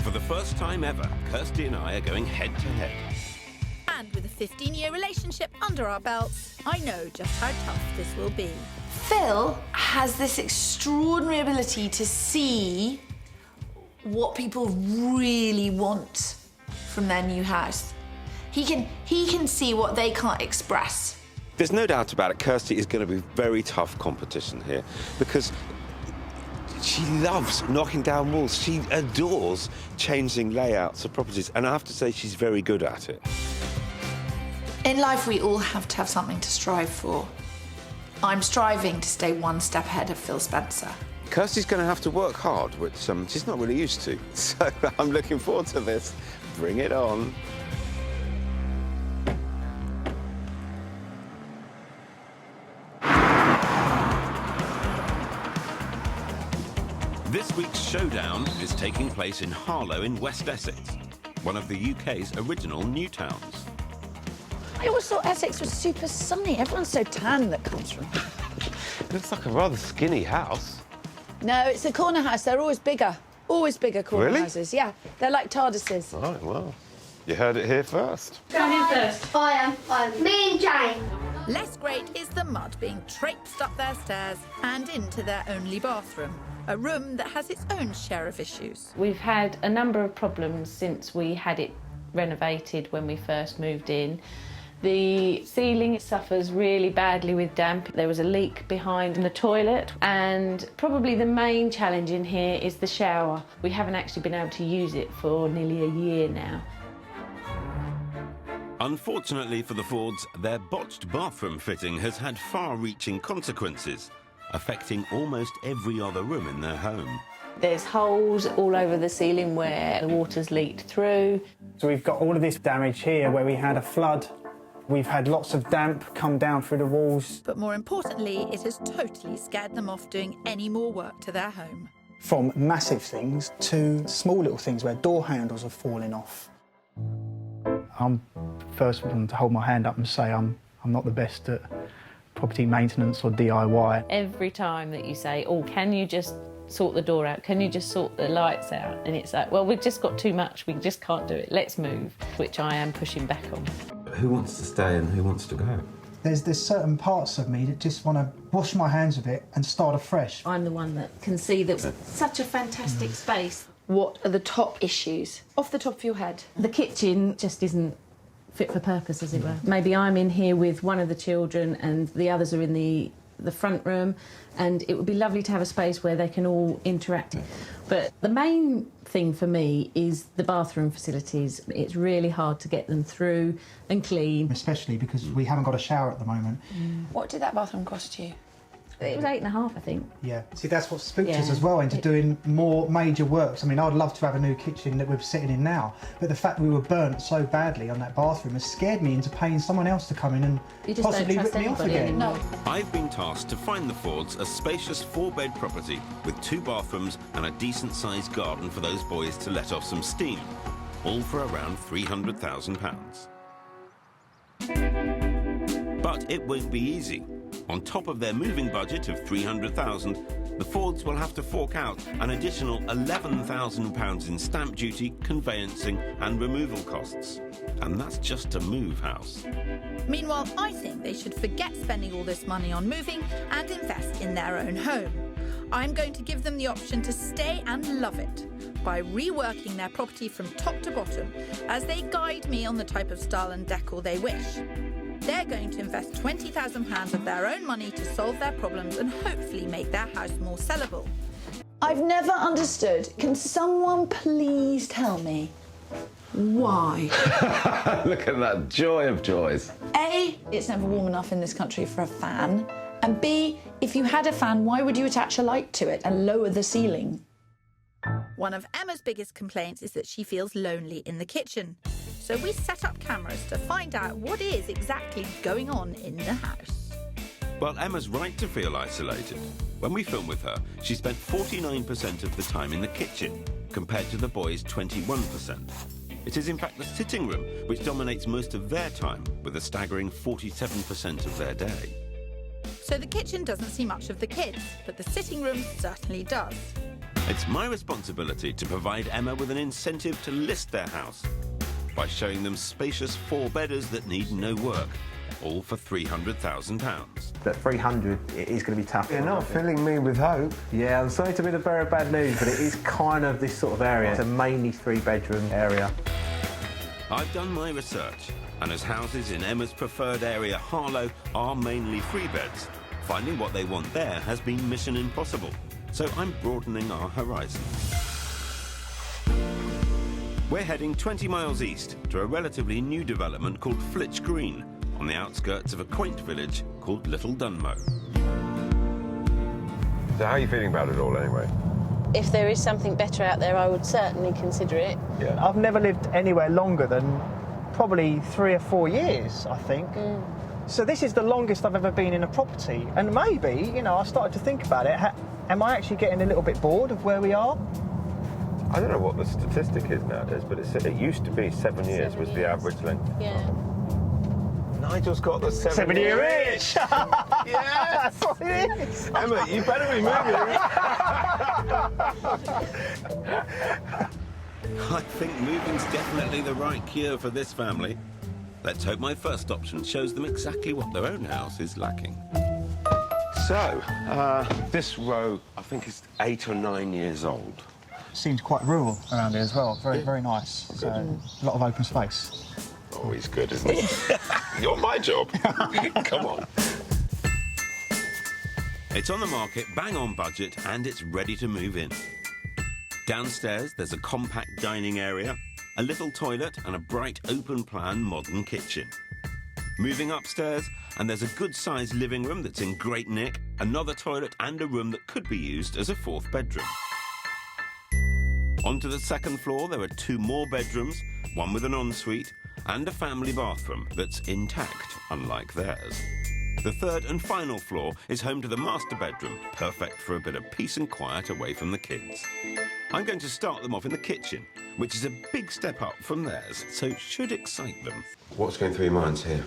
For the first time ever, Kirsty and I are going head-to-head. And with a 15-year relationship under our belts, I know just how tough this will be. Phil has this extraordinary ability to see what people really want from their new house. He can see what they can't express. There's no doubt about it, Kirsty is going to be very tough competition here because she loves knocking down walls. She adores changing layouts of properties, and I have to say she's very good at it. In life, we all have to have something to strive for. I'm striving to stay one step ahead of Phil Spencer. Kirsty's going to have to work hard, which she's not really used to. So I'm looking forward to this. Bring it on. This week's showdown is taking place in Harlow in West Essex, one of the UK's original new towns. I always thought Essex was super sunny. Everyone's so tan that comes from. It looks like a rather skinny house. No, it's a corner house. They're always bigger corner Really? houses. Yeah, they're like TARDISes. Oh, well, you heard it here first. Going in first. I am. Me and Jane. Less great is the mud being traipsed up their stairs and into their only bathroom, a room that has its own share of issues. We've had a number of problems since we had it renovated when we first moved in. The ceiling suffers really badly with damp. There was a leak behind the toilet, and probably the main challenge in here is the shower. We haven't actually been able to use it for nearly a year now. Unfortunately for the Fords, their botched bathroom fitting has had far-reaching consequences, affecting almost every other room in their home. There's holes all over the ceiling where the water's leaked through. So we've got all of this damage here where we had a flood. We've had lots of damp come down through the walls. But more importantly, it has totally scared them off doing any more work to their home. From massive things to small little things where door handles are falling off. I'm the first one to hold my hand up and say I'm not the best at property maintenance or DIY. Every time that you say, oh, can you just sort the door out? Can you just sort the lights out? And it's like, well, we've just got too much. We just can't do it. Let's move, which I am pushing back on. Who wants to stay and who wants to go? There's certain parts of me that just want to wash my hands of it and start afresh. I'm the one that can see that it's such a fantastic space. What are the top issues off the top of your head? The kitchen just isn't fit for purpose, as it were. Maybe I'm in here with one of the children and the others are in the front room, and it would be lovely to have a space where they can all interact. But the main thing for me is the bathroom facilities. It's really hard to get them through and clean. Especially because we haven't got a shower at the moment. What did that bathroom cost you? It was 8.5, I think. Yeah, see, that's what spooked us Yeah. as well into doing more major works. I mean, I'd love to have a new kitchen that we're sitting in now, but the fact we were burnt so badly on that bathroom has scared me into paying someone else to come in and You just possibly don't rip trust me off anybody again. anymore. I've been tasked to find the Fords a spacious 4-bed property with 2 bathrooms and a decent-sized garden for those boys to let off some steam, all for around £300,000. But it won't be easy. On top of their moving budget of £300,000, the Fords will have to fork out an additional £11,000 in stamp duty, conveyancing and removal costs. And that's just to move house. Meanwhile, I think they should forget spending all this money on moving and invest in their own home. I'm going to give them the option to stay and love it by reworking their property from top to bottom as they guide me on the type of style and decor they wish. They're going to invest £20,000 of their own money to solve their problems and hopefully make their house more sellable. I've never understood. Can someone please tell me why? Look at that joy of joys. A, it's never warm enough in this country for a fan. And B, if you had a fan, why would you attach a light to it and lower the ceiling? One of Emma's biggest complaints is that she feels lonely in the kitchen. So we set up cameras to find out what is exactly going on in the house. Well, Emma's right to feel isolated. When we filmed with her, she spent 49% of the time in the kitchen, compared to the boys' 21%. It is in fact the sitting room which dominates most of their time, with a staggering 47% of their day. So the kitchen doesn't see much of the kids, but the sitting room certainly does. It's my responsibility to provide Emma with an incentive to list their house by showing them spacious 4-bedders that need no work, all for £300,000. But 300, it is going to be tough. You're not filling me with hope. Yeah, I'm sorry to be the bearer of bad news, but it is kind of this sort of area. It's a mainly 3-bedroom area. I've done my research, and as houses in Emma's preferred area, Harlow, are mainly 3-beds, finding what they want there has been mission impossible. So I'm broadening our horizon. We're heading 20 miles east to a relatively new development called Flitch Green, on the outskirts of a quaint village called Little Dunmow. So how are you feeling about it all, anyway? If there is something better out there, I would certainly consider it. Yeah. I've never lived anywhere longer than probably 3 or 4 years, I think. So this is the longest I've ever been in a property. And maybe, you know, I started to think about it. Am I actually getting a little bit bored of where we are? I don't know what the statistic is nowadays, but it used to be 7 years was the average length. Yeah. Nigel's got the 7-year itch! Yeah, That's what it is! Emma, you better be moving. I think moving's definitely the right cure for this family. Let's hope my first option shows them exactly what their own house is lacking. So, this row, I think, is 8 or 9 years old. Seems quite rural around here as well. Very, very nice. So, a lot of open space. Always good, isn't it? You're my job. Come on. It's on the market, bang on budget, and it's ready to move in. Downstairs, there's a compact dining area, a little toilet, and a bright, open-plan modern kitchen. Moving upstairs, and there's a good-sized living room that's in great nick, another toilet, and a room that could be used as a 4th bedroom. Onto the 2nd floor, there are 2 more bedrooms, one with an ensuite, and a family bathroom that's intact, unlike theirs. The 3rd and final floor is home to the master bedroom, perfect for a bit of peace and quiet away from the kids. I'm going to start them off in the kitchen, which is a big step up from theirs, so should excite them. What's going through your minds here?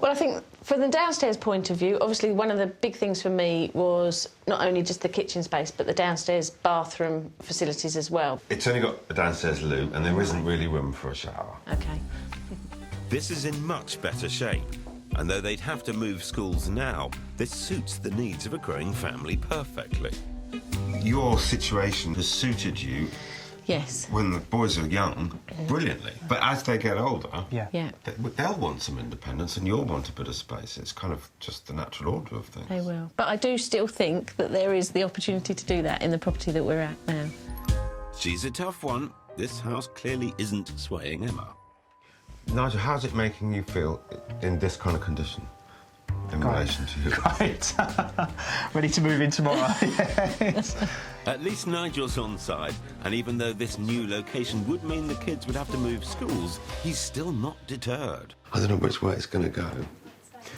Well, I think from the downstairs point of view, obviously one of the big things for me was not only just the kitchen space, but the downstairs bathroom facilities as well. It's only got a downstairs loo, and there isn't really room for a shower. OK. This is in much better shape, and though they'd have to move schools now, this suits the needs of a growing family perfectly. Your situation has suited you Yes. when the boys are young, brilliantly. But as they get older, Yeah. they'll want some independence and you'll want a bit of space. It's kind of just the natural order of things. They will. But I do still think that there is the opportunity to do that in the property that we're at now. She's a tough one. This house clearly isn't swaying Emma. Nigel, how's it making you feel in this kind of condition in relation to you? Great. Ready to move in tomorrow. Yes. At least Nigel's on side, and even though this new location would mean the kids would have to move schools, he's still not deterred. I don't know which way it's going to go,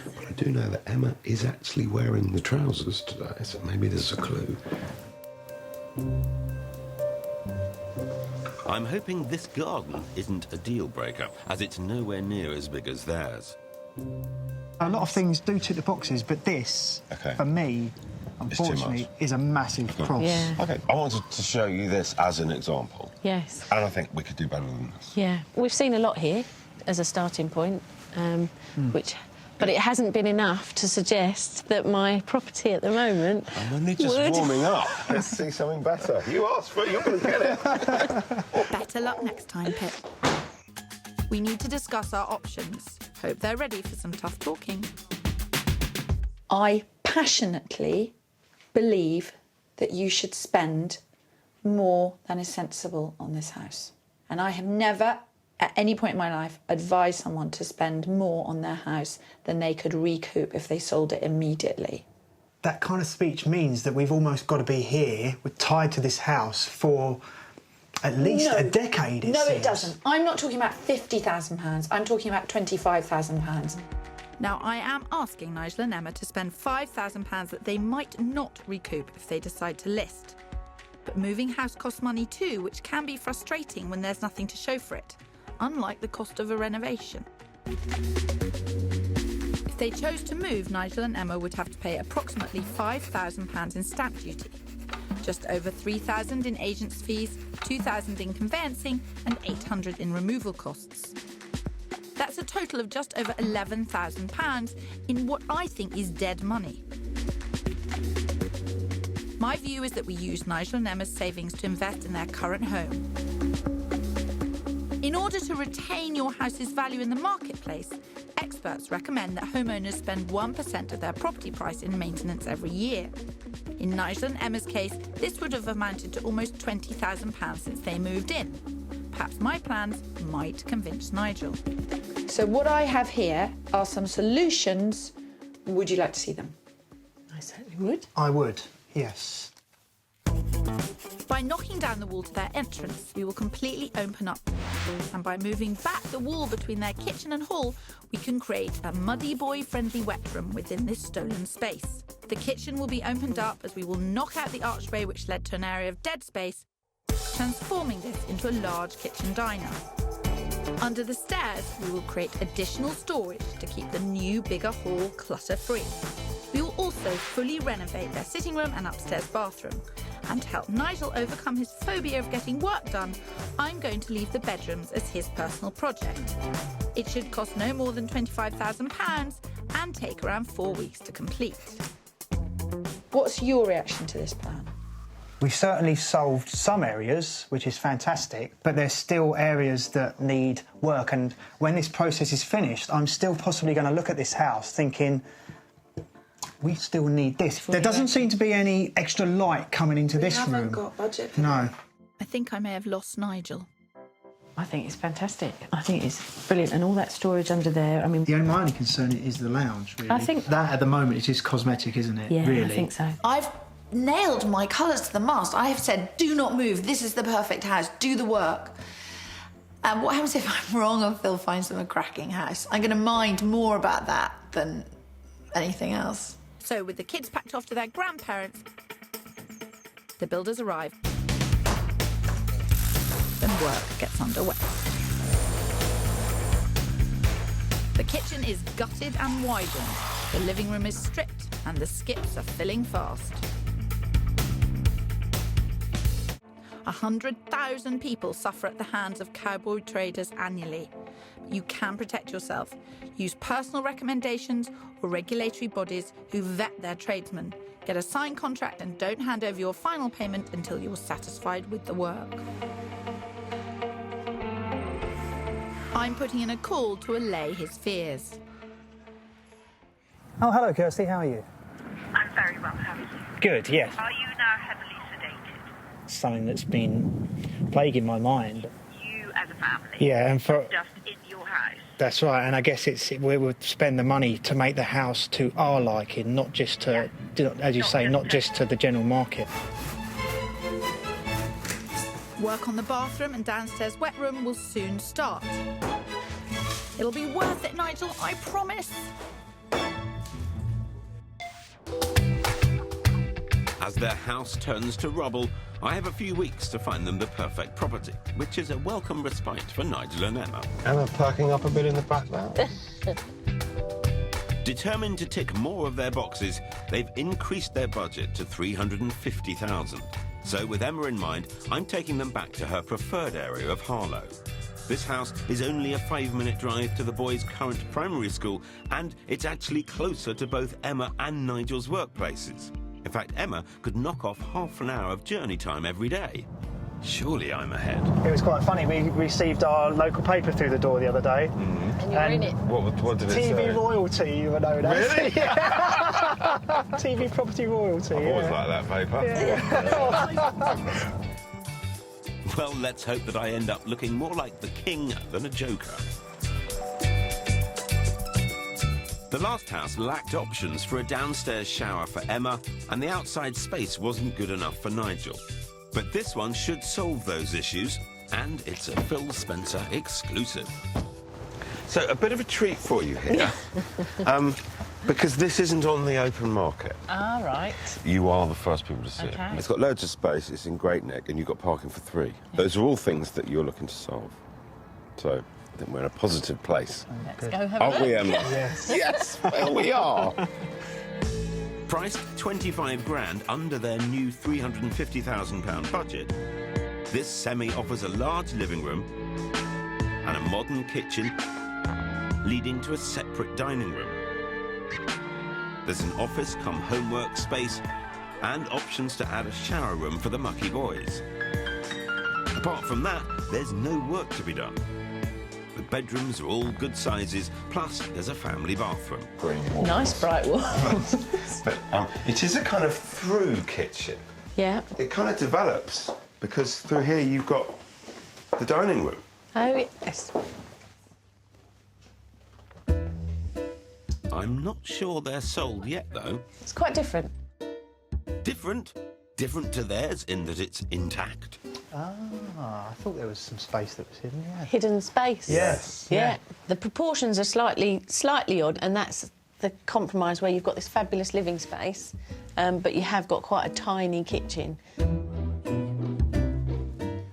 but I do know that Emma is actually wearing the trousers today, so maybe there's a clue. I'm hoping this garden isn't a deal breaker, as it's nowhere near as big as theirs. A lot of things do tick the boxes, but this, for me, unfortunately, is a massive cross. Yeah. OK, I wanted to show you this as an example. Yes. And I think we could do better than this. Yeah. We've seen a lot here as a starting point, but it hasn't been enough to suggest that my property at the moment I'm only just warming up. Let's see something better. You asked for it, you're going to get it. Better luck next time, Pip. We need to discuss our options. Hope they're ready for some tough talking. I passionately believe that you should spend more than is sensible on this house. And I have never, at any point in my life, advised someone to spend more on their house than they could recoup if they sold it immediately. That kind of speech means that we've almost got to be here, we're tied to this house for at least a decade, No, seems. it doesn't. I'm not talking about £50,000. I'm talking about £25,000. Now, I am asking Nigel and Emma to spend £5,000 that they might not recoup if they decide to list. But moving house costs money too, which can be frustrating when there's nothing to show for it, unlike the cost of a renovation. If they chose to move, Nigel and Emma would have to pay approximately £5,000 in stamp duty. just over £3,000 in agents' fees, £2,000 in conveyancing and £800 in removal costs. That's a total of just over £11,000 in what I think is dead money. My view is that we use Nigel and Emma's savings to invest in their current home. In order to retain your house's value in the marketplace, experts recommend that homeowners spend 1% of their property price in maintenance every year. In Nigel and Emma's case, this would have amounted to almost £20,000 since they moved in. Perhaps my plans might convince Nigel. So what I have here are some solutions. Would you like to see them? I certainly would. I would, yes. By knocking down the wall to their entrance, we will completely open up. And by moving back the wall between their kitchen and hall, we can create a muddy boy-friendly wet room within this stolen space. The kitchen will be opened up as we will knock out the archway which led to an area of dead space, transforming this into a large kitchen diner. Under the stairs, we will create additional storage to keep the new, bigger hall clutter-free. We will also fully renovate their sitting room and upstairs bathroom. And to help Nigel overcome his phobia of getting work done, I'm going to leave the bedrooms as his personal project. It should cost no more than £25,000 and take around 4 weeks to complete. What's your reaction to this plan? We've certainly solved some areas, which is fantastic, but there's still areas that need work. And when this process is finished, I'm still possibly going to look at this house thinking, we still need this. There doesn't seem to be any extra light coming into this room. We haven't got budget for No. I think I may have lost Nigel. I think it's fantastic. I think it's brilliant, and all that storage under there. I mean, My only concern is the lounge, really. I think that at the moment it is cosmetic, isn't it? Yeah, really. I think so. I've nailed my colours to the mast. I have said, do not move. This is the perfect house. Do the work. And what happens if I'm wrong and Phil finds them a cracking house? I'm going to mind more about that than anything else. So with the kids packed off to their grandparents, the builders arrive. Then work gets underway. The kitchen is gutted and widened. The living room is stripped and the skips are filling fast. 100,000 people suffer at the hands of cowboy traders annually. You can protect yourself. Use personal recommendations or regulatory bodies who vet their tradesmen. Get a signed contract and don't hand over your final payment until you're satisfied with the work. I'm putting in a call to allay his fears. Oh, hello, Kirsty. How are you? I'm very well, how are you? Good, yes. Are you now heavily sedated? Something that's been plaguing my mind. You as a family? Yeah, and for... Just in your house? That's right, and I guess we would spend the money to make the house to our liking, not just to, as you say, not just to the general market. Work on the bathroom and downstairs wet room will soon start. It'll be worth it, Nigel, I promise. As their house turns to rubble, I have a few weeks to find them the perfect property, which is a welcome respite for Nigel and Emma. Emma perking up a bit in the back now. Determined to tick more of their boxes, they've increased their budget to $350,000. So with Emma in mind, I'm taking them back to her preferred area of Harlow. This house is only a 5-minute drive to the boys' current primary school, and it's actually closer to both Emma and Nigel's workplaces. In fact, Emma could knock off half an hour of journey time every day. Surely I'm ahead. It was quite funny. We received our local paper through the door the other day. And you were in it. What did it say? TV royalty, you were known as. Really? TV property royalty. I've always liked that paper. Yeah. Well, let's hope that I end up looking more like the king than a joker. The last house lacked options for a downstairs shower for Emma, and the outside space wasn't good enough for Nigel. But this one should solve those issues, and it's a Phil Spencer exclusive. So, a bit of a treat for you here. Because this isn't on the open market. Ah, right. You are the first people to see Okay. it. It's got loads of space, it's in Great Neck, and you've got parking for 3. Those are all things that you're looking to solve. So, I think we're in a positive place. Let's go have a Aren't look. we, Emma? Yes. Yes, well, we are. Priced 25 grand under their new £350,000 budget, this semi offers a large living room and a modern kitchen leading to a separate dining room. There's an office come homework space and options to add a shower room for the mucky boys. Apart from that, there's no work to be done. The bedrooms are all good sizes, plus there's a family bathroom. Green walls. Nice bright walls. But it is a kind of through kitchen. Yeah. It kind of develops, because through here you've got the dining room. Oh, yes. I'm not sure they're sold yet, though. It's quite different. Different? Different to theirs in that it's intact. Ah, I thought there was some space that was hidden, yeah. Hidden space. Yes. Yeah. The proportions are slightly odd, and that's the compromise where you've got this fabulous living space, but you have got quite a tiny kitchen.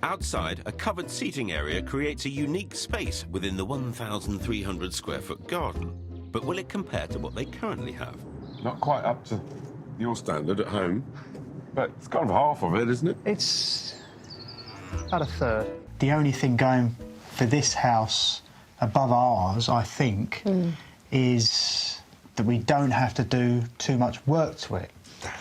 Outside, a covered seating area creates a unique space within the 1,300 square foot garden. But will it compare to what they currently have? Not quite up to your standard at home, but it's kind of half of it, isn't it? It's about a third. The only thing going for this house above ours, I think, is that we don't have to do too much work to it.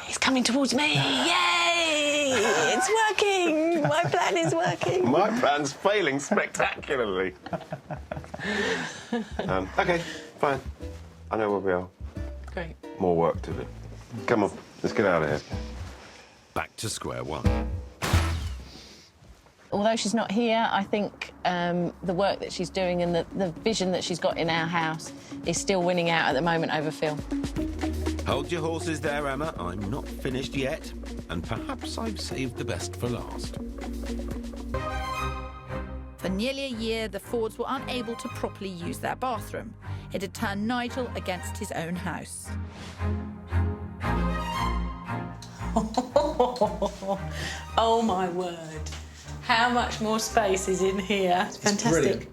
It's coming towards me. Yay! It's working. My plan is working. My plan's failing spectacularly. OK, fine. I know where we are. Great. More work to do. Come on, let's get out of here. Back to square one. Although she's not here, I think the work that she's doing and the vision that she's got in our house is still winning out at the moment over Phil. Hold your horses there, Emma. I'm not finished yet. And perhaps I've saved the best for last. For nearly a year, the Fords were unable to properly use their bathroom. It had turned Nigel against his own house. Oh, my word. How much more space is in here? It's fantastic.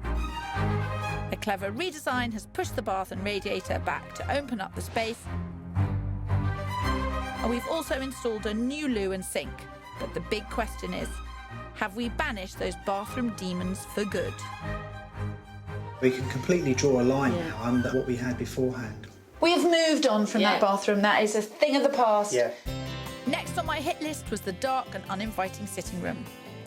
A clever redesign has pushed the bath and radiator back to open up the space. And we've also installed a new loo and sink. But the big question is, have we banished those bathroom demons for good? We can completely draw a line now under what we had beforehand. We have moved on from that bathroom. That is a thing of the past. Yeah. Next on my hit list was the dark and uninviting sitting room.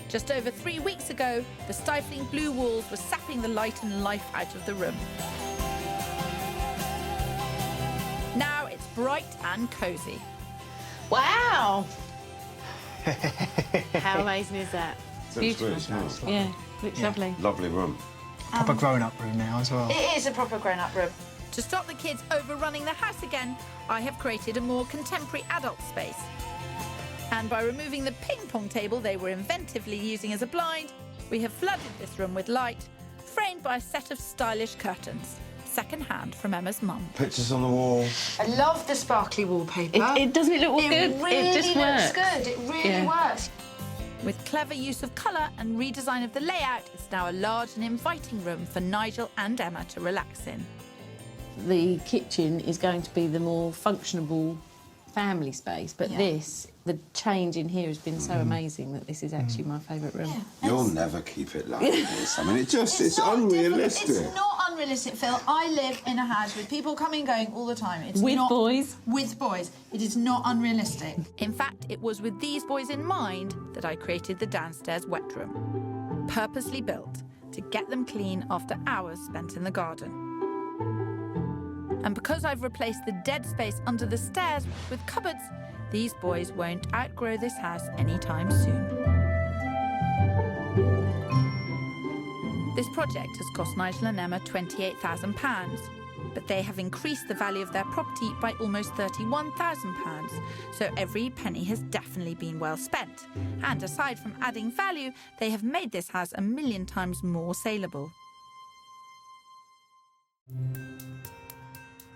Just over 3 weeks ago, the stifling blue walls were sapping the light and life out of the room. Now it's bright and cosy. Wow! How amazing is that? It's beautiful. Really smart. Yeah, looks lovely. Lovely room. Proper grown-up room now as well. It is a proper grown-up room. To stop the kids overrunning the house again, I have created a more contemporary adult space. And by removing the ping-pong table they were inventively using as a blind, we have flooded this room with light, framed by a set of stylish curtains, second-hand from Emma's mum. Pictures on the wall. I love the sparkly wallpaper. Doesn't it look good? Really It just works. good. It really works. With clever use of colour and redesign of the layout, it's now a large and inviting room for Nigel and Emma to relax in. The kitchen is going to be the more functionable family space, but the change in here has been so amazing that this is actually my favourite room. Yeah. You'll never keep it like this. I mean, it's unrealistic. It's not unrealistic, Phil. I live in a house with people coming and going all the time. It's With not, boys? With boys. It is not unrealistic. In fact, it was with these boys in mind that I created the downstairs wet room, purposely built to get them clean after hours spent in the garden. And because I've replaced the dead space under the stairs with cupboards, these boys won't outgrow this house anytime soon. This project has cost Nigel and Emma £28,000, but they have increased the value of their property by almost £31,000, so every penny has definitely been well spent. And aside from adding value, they have made this house 1,000,000 times more saleable.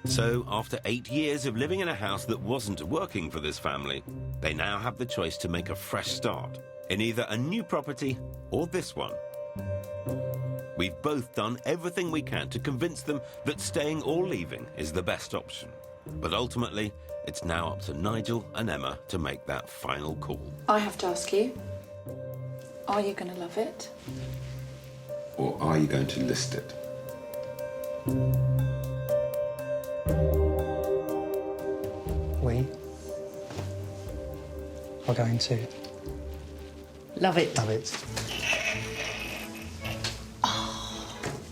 So, after 8 years of living in a house that wasn't working for this family, they now have the choice to make a fresh start in either a new property or this one. We've both done everything we can to convince them that staying or leaving is the best option. But ultimately, It's now up to Nigel and Emma to make that final call. I have to ask you, are you going to love it? Or are you going to list it? We are going to Love it. love it.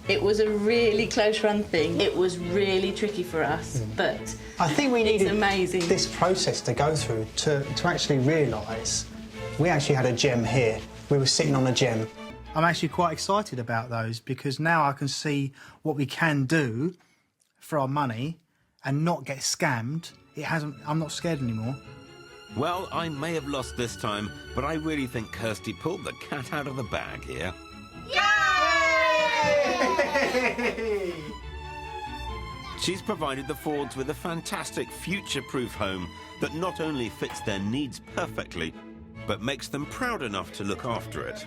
It was a really close run thing. It was really tricky for us, but I think we needed amazing. this process to go through to actually realise we actually had a gem here. We were sitting on a gem. I'm actually quite excited about those because now I can see what we can do for our money and not get scammed. I'm not scared anymore. Well, I may have lost this time, but I really think Kirsty pulled the cat out of the bag here. She's provided the Fords with a fantastic future-proof home that not only fits their needs perfectly, but makes them proud enough to look after it.